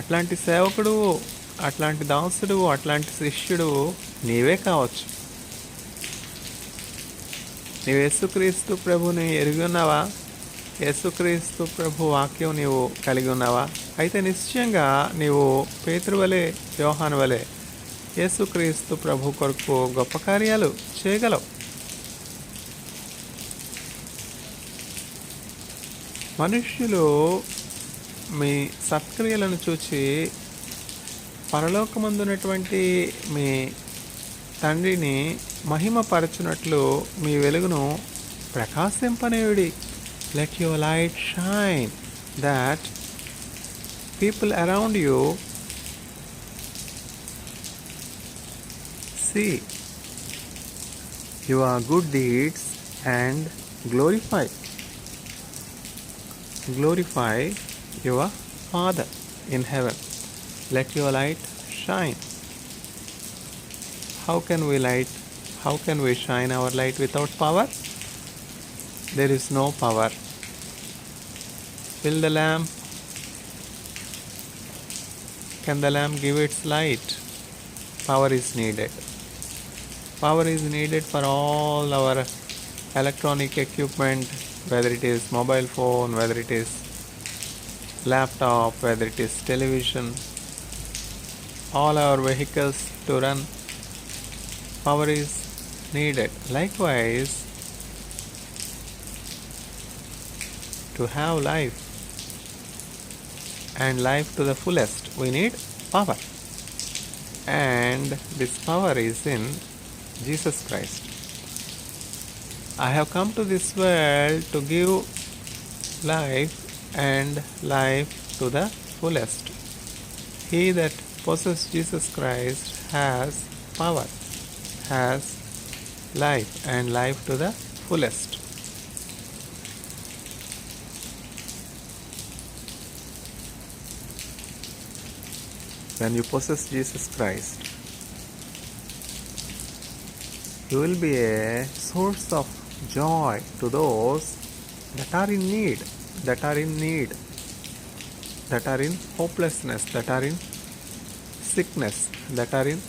అట్లాంటి సేవకుడు, అట్లాంటి దాసుడు, అట్లాంటి శిష్యుడు నీవే కావచ్చు. నీవు యేసుక్రీస్తు ప్రభుని ఎరిగి ఉన్నావా? యేసుక్రీస్తు ప్రభు వాక్యం నీవు కలిగి ఉన్నావా? అయితే నిశ్చయంగా నీవు పేతురు వలె, యోహాను వలె యేసుక్రీస్తు ప్రభు కొరకు గొప్ప కార్యాలు చేయగలవు. మనుష్యులు మీ సత్క్రియలను చూచి పరలోకమందున్నటువంటి మీ తండ్రిని మహిమపరచునట్లు మీ వెలుగును ప్రకాశింపనేయుడి. Let your light shine that people around you see your good deeds and glorify your Father in heaven. Let your light shine. How can we shine our light without power? There is no power. Will the lamp, can the lamp give its light? Power is needed. Power is needed for all our electronic equipment, whether it is mobile phone, whether it is laptop, whether it is television, all our vehicles to run. Power is needed. Likewise, to have life and life to the fullest, we need power. And this power is in Jesus Christ. I have come to this world to give life and life to the fullest. He that possesses Jesus Christ has power, has life and life to the fullest. When you possess Jesus Christ, you will be a source of joy to those that are in need, that are in need, that are in hopelessness, that are in sickness, that are in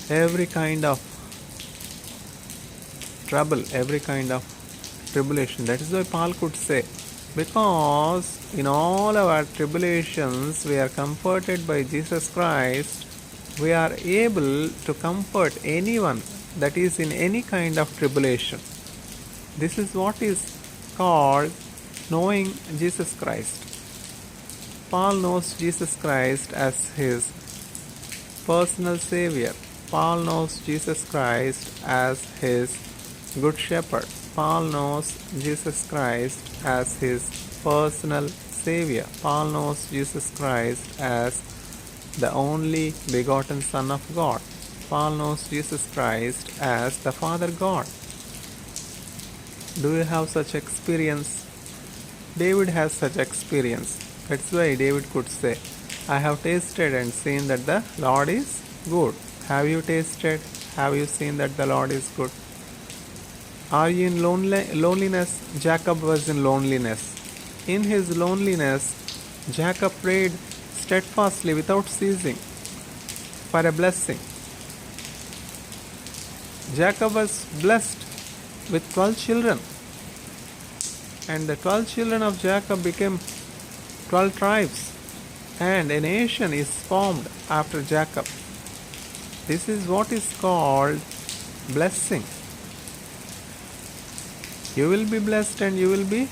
every kind of trouble, every kind of tribulation. That is why Paul could say, because in all our tribulations we are comforted by Jesus Christ, we are able to comfort anyone that is in any kind of tribulation. This is what is called knowing Jesus Christ. Paul knows Jesus Christ as his personal Savior. Paul knows Jesus Christ as his Good Shepherd. Paul knows Jesus Christ as his personal Savior. Paul knows Jesus Christ as the only begotten Son of God. Paul knows Jesus Christ as the Father God. Do you have such experience? David has such experience. That's why David could say, I have tasted and seen that the Lord is good. Have you tasted? Have you seen that the Lord is good? Are you in loneliness? Jacob was in loneliness. In his loneliness, Jacob prayed steadfastly without ceasing for a blessing. Jacob was blessed with 12 children, and the 12 children of Jacob became 12 tribes, and a nation is formed after Jacob. This is what is called blessing. You will be blessed and you will be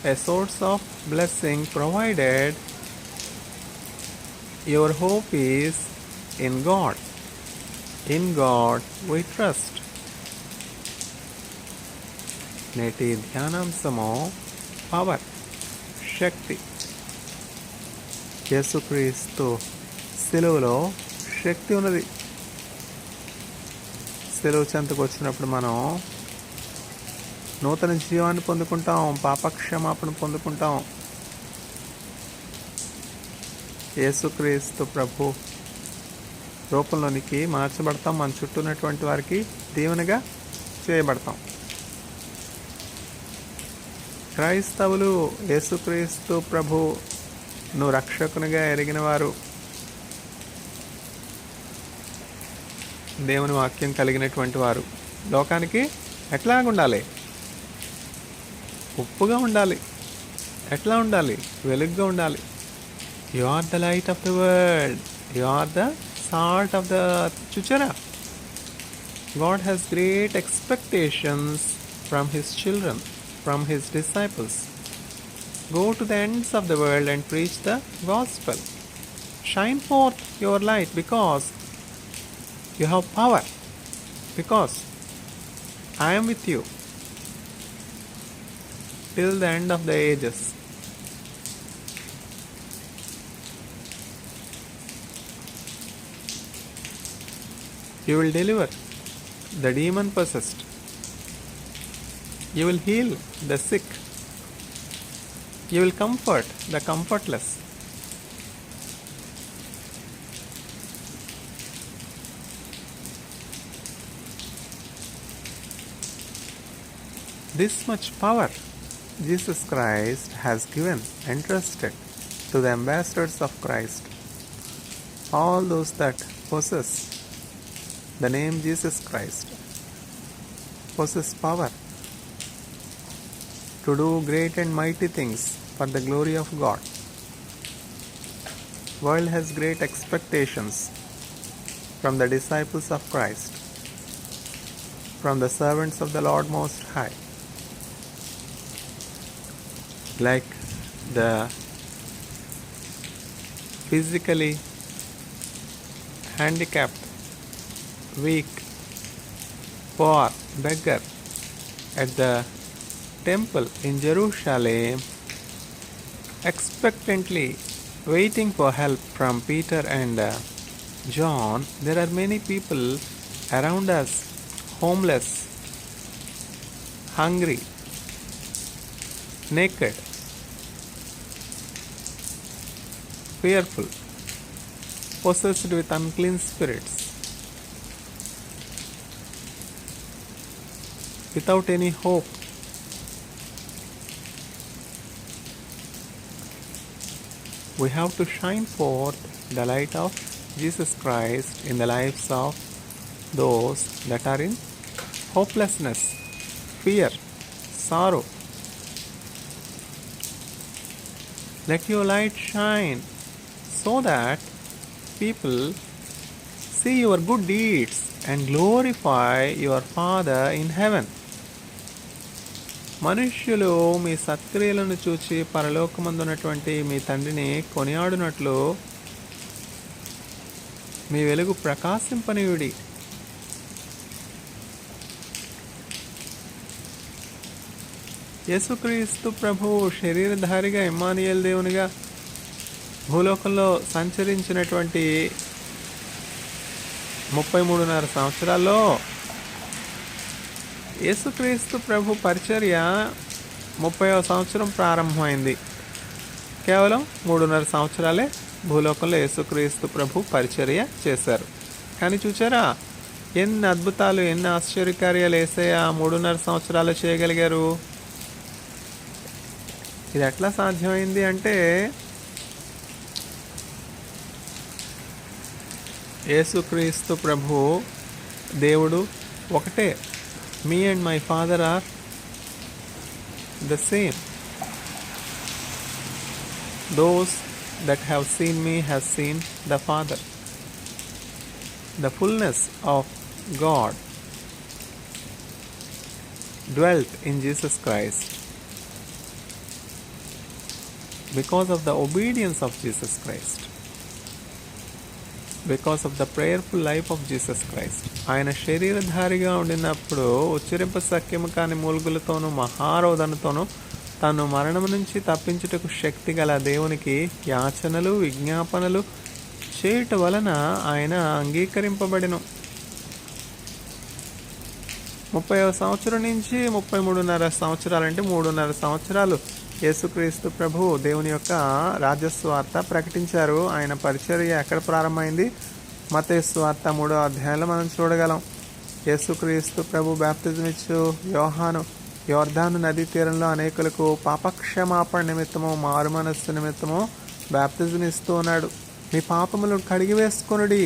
a source of blessing provided your hope is in God. In God we trust. నేటి ధ్యానాంశము పవర్, శక్తి. యేసుక్రీస్తు సిలువలో శక్తి ఉన్నది. సిలువ చెంతకు వచ్చినప్పుడు మనం నూతన జీవాన్ని పొందుకుంటాం, పాపక్షమాపణ పొందుకుంటాం. యేసుక్రీస్తు ప్రభు రూపంలోనికి మార్చబడతాం. మన చుట్టూ ఉన్నటువంటి వారికి దీవెనగా చేయబడతాం. క్రైస్తవులు యేసుక్రీస్తు ప్రభును రక్షకునిగా ఎరిగిన వారు, దేవుని వాక్యం కలిగినటువంటి వారు లోకానికి ఎట్లాగుండాలి? ఉప్పుగా ఉండాలి. ఎట్లా ఉండాలి? వెలుగుగా ఉండాలి. You are the light of the world. You are the salt of the earth. Chuchara. God has great expectations from his children, from his disciples. Go to the ends of the world and preach the gospel. Shine forth your light because you have power, because I am with you till the end of the ages. You will deliver the demon possessed. You will heal the sick. You will comfort the comfortless. This much power Jesus Christ has given, entrusted to the ambassadors of Christ. All those that possess the name Jesus Christ possess power to do great and mighty things for the glory of God. World has great expectations from the disciples of Christ, from the servants of the Lord Most High. Like the physically handicapped, weak, poor, beggar at the temple in Jerusalem, expectantly waiting for help from Peter and John. There are many people around us, homeless, hungry, naked, fearful, possessed with unclean spirits, without any hope. We have to shine forth the light of Jesus Christ in the lives of those that are in hopelessness, fear, sorrow. Let your light shine so that people see your good deeds and glorify your Father in heaven. మనుష్యులు మీ సత్క్రియలను చూచి పరలోకమందున్నటువంటి మీ తండ్రిని కొనియాడునట్లు మీ వెలుగు ప్రకాశింపనీయుడి. యేసుక్రీస్తు ప్రభువు శరీరధారిగా ఇమ్మానుయేలు దేవునిగా భూలోకంలో సంచరించినటువంటి 33.5 సంవత్సరాల్లో యేసుక్రీస్తు ప్రభు పరిచర్య 30వ సంవత్సరం ప్రారంభమైంది. కేవలం 3.5 సంవత్సరాలే భూలోకంలో యేసుక్రీస్తు ప్రభు పరిచర్య చేశారు. కానీ చూచారా, ఎన్ని అద్భుతాలు, ఎన్ని ఆశ్చర్యకార్యాలు యేసయ్య 3.5 సంవత్సరాలు చేయగలిగారు. ఇది ఎట్లా సాధ్యమైంది అంటే యేసుక్రీస్తు ప్రభు దేవుడు ఒకటే. Me and my Father are the same. Those that have seen me have seen the Father. The fullness of God dwelt in Jesus Christ because of the obedience of Jesus Christ, because of the prayerful life of Jesus Christ. ఆయన శరీరధారిగా ఉండినప్పుడు ఉచ్చరింప సఖ్యము కాని మూలుగులతోనూ మహారోదనతోనూ తను మరణము నుంచి తప్పించుటకు శక్తి గల దేవునికి యాచనలు విజ్ఞాపనలు చేయుట వలన ఆయన అంగీకరింపబడెను. 30వ సంవత్సరం నుంచి 33.5 సంవత్సరాలంటే 3.5 సంవత్సరాలు యేసుక్రీస్తు ప్రభు దేవుని యొక్క రాజ్యస్వార్త ప్రకటించారు. ఆయన పరిచర్య ఎక్కడ ప్రారంభమైంది? మత్తయి సువార్త 3వ అధ్యాయంలో మనం చూడగలం. యేసుక్రీస్తు ప్రభు బాప్తిజం ఇచ్చు యోహాను యోర్దాను నదీ తీరంలో అనేకులకు పాపక్షమాపణ నిమిత్తము, మారు మనస్సు నిమిత్తము బాప్తిజం ఇస్తూ ఉన్నాడు. మీ పాపములు కడిగి వేసుకొనుడి.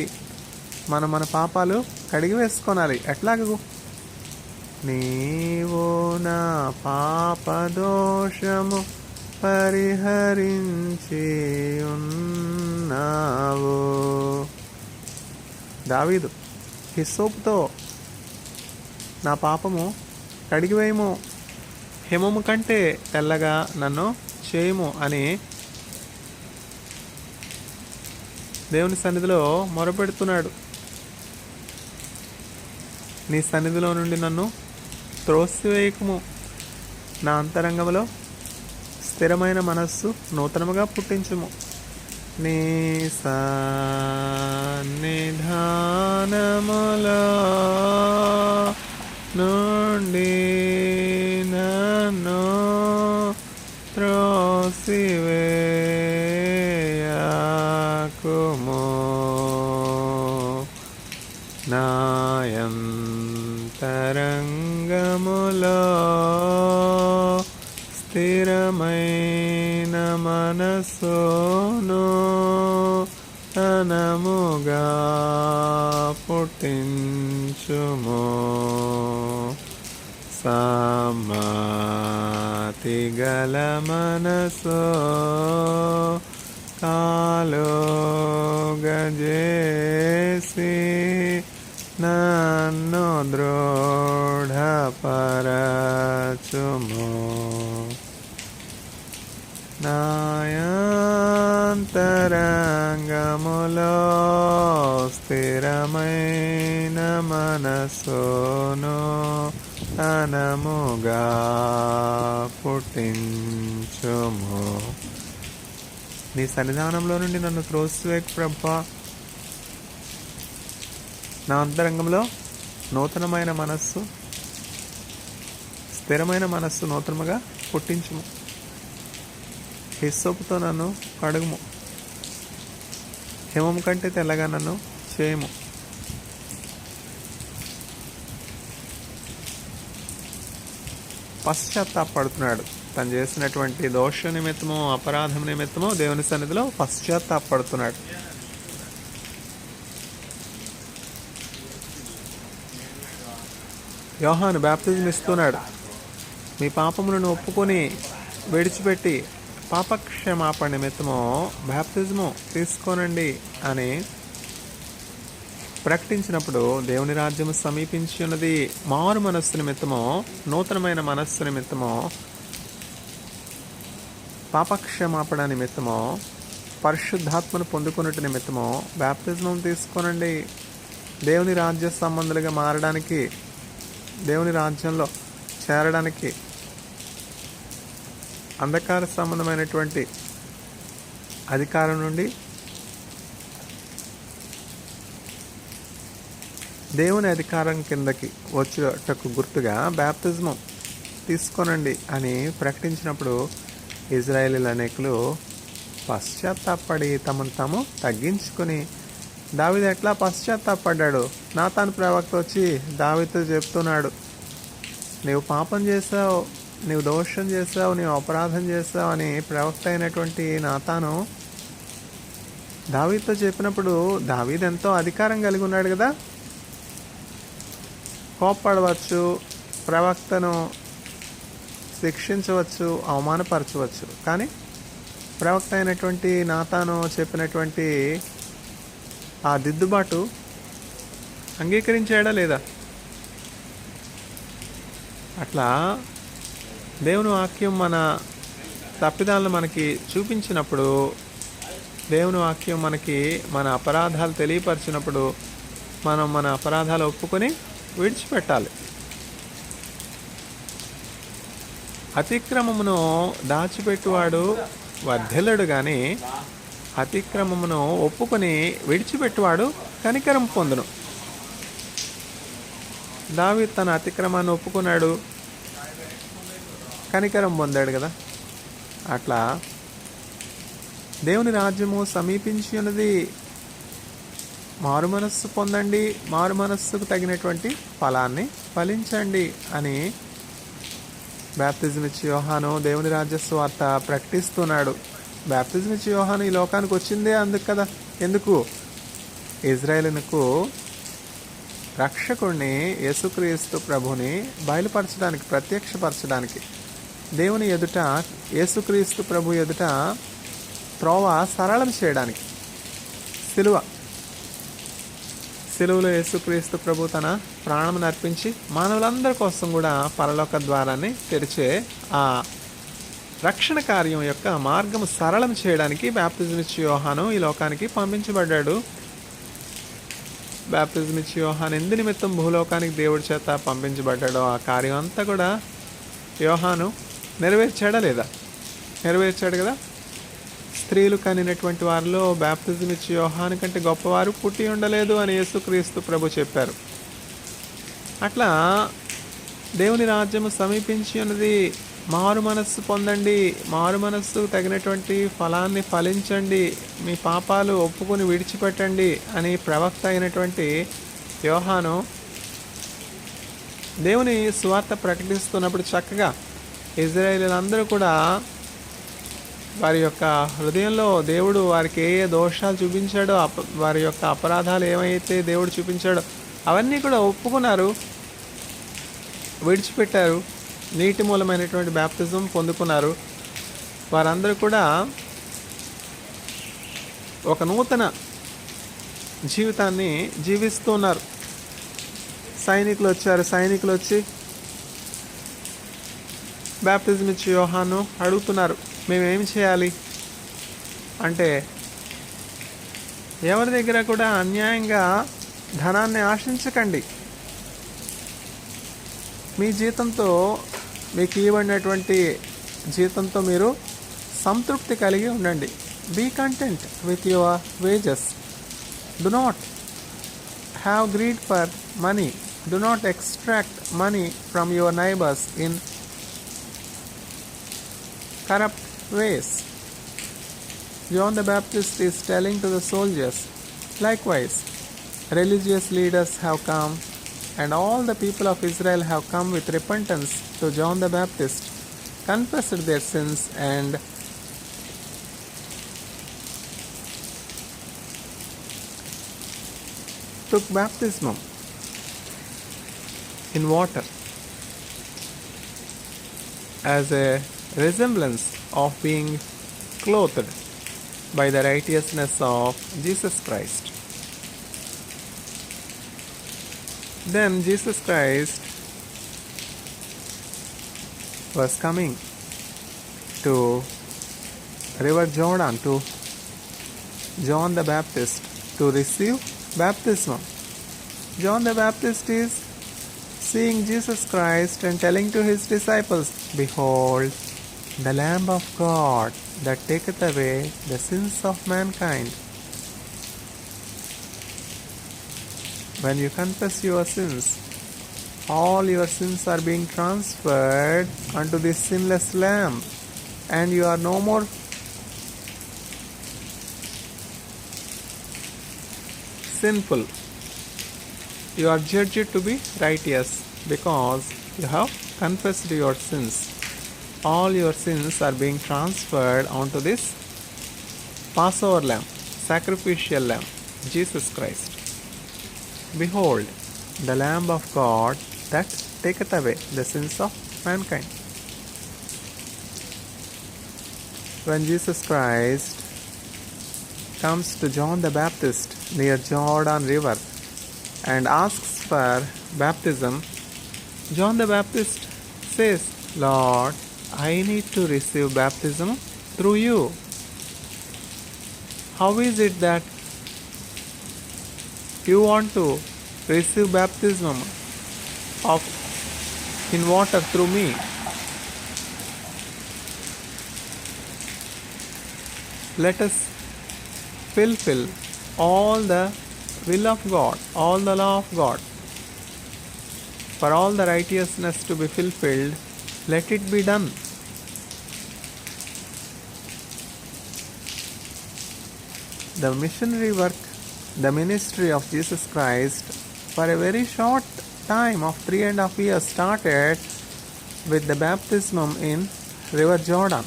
మన పాపాలు కడిగి వేసుకోనాలి. ఎట్లాగూ? నీవు నా పాపదోషము పరిహరించి ఉన్నావు. దావీదు హిస్సోపుతో నా పాపము కడిగివేయము, హిమము కంటే తెల్లగా నన్ను చేయము అని దేవుని సన్నిధిలో మొరపెడుతున్నాడు. నీ సన్నిధిలో నుండి నన్ను త్రోసివేయకము, నా అంతరంగంలో స్థిరమైన మనస్సు నూతనముగా పుట్టించుము. నీ సన్నిధానములో నుండి నన్ను త్రోసివేయకుము. నాయంతరంగములో స్థిరమైన మనసును తనముగా పుట్టించుము. సమ్మతి గల మనసు కాలుగజేసి నన్ను దృఢపరచుము. నాయంతరంగములో స్థిరమైన మనసును ధనముగా పుట్టించుము. నీ సన్నిధానంలో నుండి నన్ను త్రోసివేయకు ప్రభా. నా అంతరంగంలో నూతనమైన మనస్సు, స్థిరమైన మనస్సు నూతనముగా పుట్టించుము. హిస్సోపుతో నన్ను కడుగుము, హిమము కంటే తెల్లగా నన్ను చేయము. పశ్చాత్తాపడుతున్నాడు. తను చేసినటువంటి దోష నిమిత్తమో అపరాధం నిమిత్తమో దేవుని సన్నిధిలో పశ్చాత్తాపడుతున్నాడు. యోహాను బాప్తిజం ఇస్తున్నాడు. మీ పాపములను ఒప్పుకొని విడిచిపెట్టి పాపక్షమాపణ నిమిత్తమో బాప్తిజము తీసుకోనండి అని ప్రకటించినప్పుడు దేవుని రాజ్యము సమీపించి ఉన్నది. మారు మనస్సు నిమిత్తమో, నూతనమైన మనస్సు నిమిత్తమో, పాపక్షమాపణ నిమిత్తమో, పరిశుద్ధాత్మను పొందుకున్నట్టు నిమిత్తమో బాప్తిజమం తీసుకోనండి. దేవుని రాజ్య సంబంధులుగా మారడానికి, దేవుని రాజ్యంలో చేరడానికి, అంధకార సంబంధమైనటువంటి అధికారం నుండి దేవుని అధికారం కిందకి వచ్చేటకు గుర్తుగా బాప్తిజమం తీసుకోనండి అని ప్రకటించినప్పుడు ఇజ్రాయేలీల అనేకులు పశ్చాత్తాపడి తమను తాము తగ్గించుకొని, దావీదు ఎట్లా పశ్చాత్తాపడ్డాడు? నాతాను ప్రవక్త వచ్చి దావీదుతో చెప్తున్నాడు, నీవు పాపం చేసావు, నీవు దోషం చేసావు, నీవు అపరాధం చేసావు అని ప్రవక్త అయినటువంటి నాతాను దావీదుతో చెప్పినప్పుడు దావీదు ఎంతో అధికారం కలిగి ఉన్నాడు కదా. కోప్పడవచ్చు, ప్రవక్తను శిక్షించవచ్చు, అవమానపరచవచ్చు. కానీ ప్రవక్త అయినటువంటి నాతాను చెప్పినటువంటి ఆ దిద్దుబాటు అంగీకరించాడా లేదా? అట్లా దేవుని వాక్యం మన తప్పిదాలను మనకి చూపించినప్పుడు, దేవుని వాక్యం మనకి మన అపరాధాలు తెలియపరిచినప్పుడు మనం మన అపరాధాలు ఒప్పుకొని విడిచిపెట్టాలి. అతిక్రమమును దాచిపెట్టువాడు వర్ధిల్లడు కానీ అతిక్రమమును ఒప్పుకొని విడిచిపెట్టువాడు కనికరం పొందును. దావీదు తన అతిక్రమాన్ని ఒప్పుకున్నాడు, కనికరం పొందాడు కదా. అట్లా దేవుని రాజ్యము సమీపించి ఉన్నది. మారు మనస్సు పొందండి, మారు మనస్సుకు తగినటువంటి ఫలాన్ని ఫలించండి అని బాప్తిజం ఇచ్చి యోహాను దేవుని రాజ్య సువార్త ప్రకటిస్తున్నాడు. బాప్తిజం ఇచ్చి యోహాను ఈ లోకానికి వచ్చిందే అందుకు కదా. ఎందుకు? ఇజ్రాయేలునకు రక్షకుడిని యేసుక్రీస్తు ప్రభుని బయలుపరచడానికి, ప్రత్యక్షపరచడానికి, దేవుని ఎదుట యేసుక్రీస్తు ప్రభు ఎదుట త్రోవ సరళం చేయడానికి. సిలువలో యేసుక్రీస్తు ప్రభు తన ప్రాణమును అర్పించి మానవులందరి కోసం కూడా పరలోక ద్వారాన్ని తెరిచే ఆ రక్షణ కార్యం యొక్క మార్గము సరళం చేయడానికి బాప్తిజం ఇచ్చి యోహాను ఈ లోకానికి పంపించబడ్డాడు. బాప్తిజం ఇచ్చి యోహాను ఎందు నిమిత్తం భూలోకానికి దేవుడి చేత పంపించబడ్డాడో ఆ కార్యం అంతా కూడా యోహాను నెరవేర్చాడా లేదా? నెరవేర్చాడు కదా. స్త్రీలు కనినటువంటి వారిలో బాప్తిజం ఇచ్చి యోహాను కంటే గొప్పవారు పుట్టి ఉండలేదు అని యేసుక్రీస్తు ప్రభు చెప్పారు. అట్లా దేవుని రాజ్యము సమీపించి ఉన్నది. మారు మనస్సు పొందండి, మారు మనస్సు తగినటువంటి ఫలాన్ని ఫలించండి, మీ పాపాలు ఒప్పుకొని విడిచిపెట్టండి అని ప్రవక్త అయినటువంటి యోహాను దేవుని సువార్త ప్రకటిస్తున్నప్పుడు చక్కగా ఇజ్రాయేలీలందరూ కూడా వారి యొక్క హృదయంలో దేవుడు వారికి ఏ ఏ దోషాలు చూపించాడో, వారి యొక్క అపరాధాలు ఏమైతే దేవుడు చూపించాడో అవన్నీ కూడా ఒప్పుకున్నారు, విడిచిపెట్టారు, నీటి మూలమైనటువంటి బాప్తిజం పొందుకున్నారు. వారందరూ కూడా ఒక నూతన జీవితాన్ని జీవిస్తున్నారు. సైనికులు వచ్చారు. సైనికులు వచ్చి బాప్తిజం ఇచ్చి యోహాను అడుగుతున్నారు, మేమేం చేయాలి అంటే, ఎవరి దగ్గర కూడా అన్యాయంగా ధనాన్ని ఆశించకండి, మీ జీతంతో మీకు ఇవ్వబడినటువంటి జీతంతో మీరు సంతృప్తి కలిగి ఉండండి. Be content with your wages. Do not have greed for money. Do not extract money from your neighbours in corrupt ways. John the Baptist is telling to the soldiers, likewise, religious leaders have come, and all the people of Israel have come with repentance to John the Baptist, confessed their sins, and took baptism in water as a resemblance of being clothed by the righteousness of Jesus Christ. Then Jesus Christ was coming to River Jordan to John the Baptist to receive baptism. John the Baptist is seeing Jesus Christ and telling to his disciples, behold, the Lamb of God that taketh away the sins of mankind. When you confess your sins, all your sins are being transferred unto this sinless Lamb, and you are no more sinful. You are judged to be righteous because you have confessed your sins. All your sins are being transferred onto this Passover Lamb, sacrificial Lamb, Jesus Christ. Behold, the Lamb of God that taketh away the sins of mankind. When Jesus Christ comes to John the Baptist near Jordan River and asks for baptism, John the Baptist says, Lord, I need to receive baptism through you. How is it that you want to receive baptism in water through me? Let us fulfill all the will of God, all the law of God. For all the righteousness to be fulfilled, let it be done. The missionary work, the ministry of Jesus Christ, for a very short time of 3.5 years started with the baptism in River Jordan.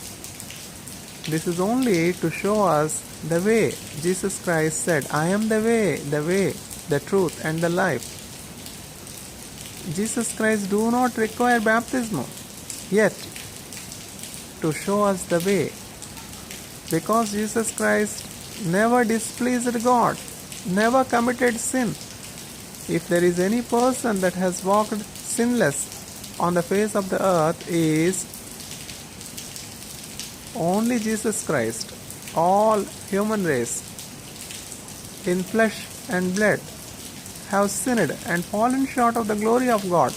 This is only to show us the way. Jesus Christ said, I am the way, the truth and the life. Jesus Christ do not require baptism, yet to show us the way. Because Jesus Christ never displeased God, never committed sin. If there is any person that has walked sinless on the face of the earth, is only Jesus Christ. All human race in flesh and blood have sinned and fallen short of the glory of God.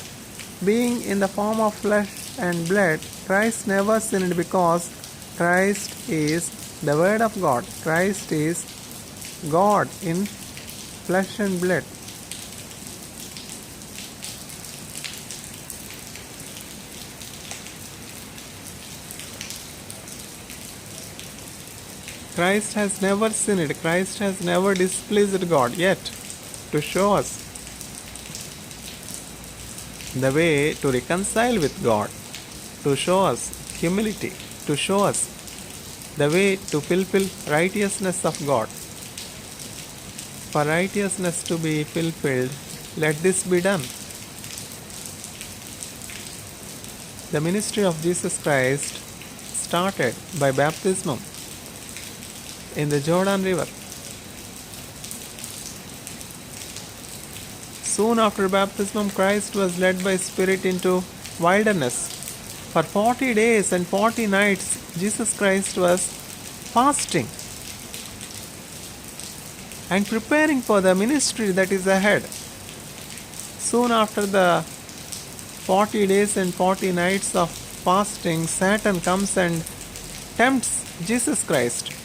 Being in the form of flesh and blood, Christ never sinned because Christ is the Word of God. Christ is God in flesh and blood. Christ has never sinned. Christ has never displeased God. Yet, to show us the way to reconcile with God, to show us humility, to show us the way to fulfill righteousness of God. For righteousness to be fulfilled, let this be done. The ministry of Jesus Christ started by baptism in the Jordan River. Soon after baptism, Christ was led by Spirit into wilderness. For 40 days and 40 nights, Jesus Christ was fasting and preparing for the ministry that is ahead. Soon after the 40 days and 40 nights of fasting, Satan comes and tempts Jesus Christ.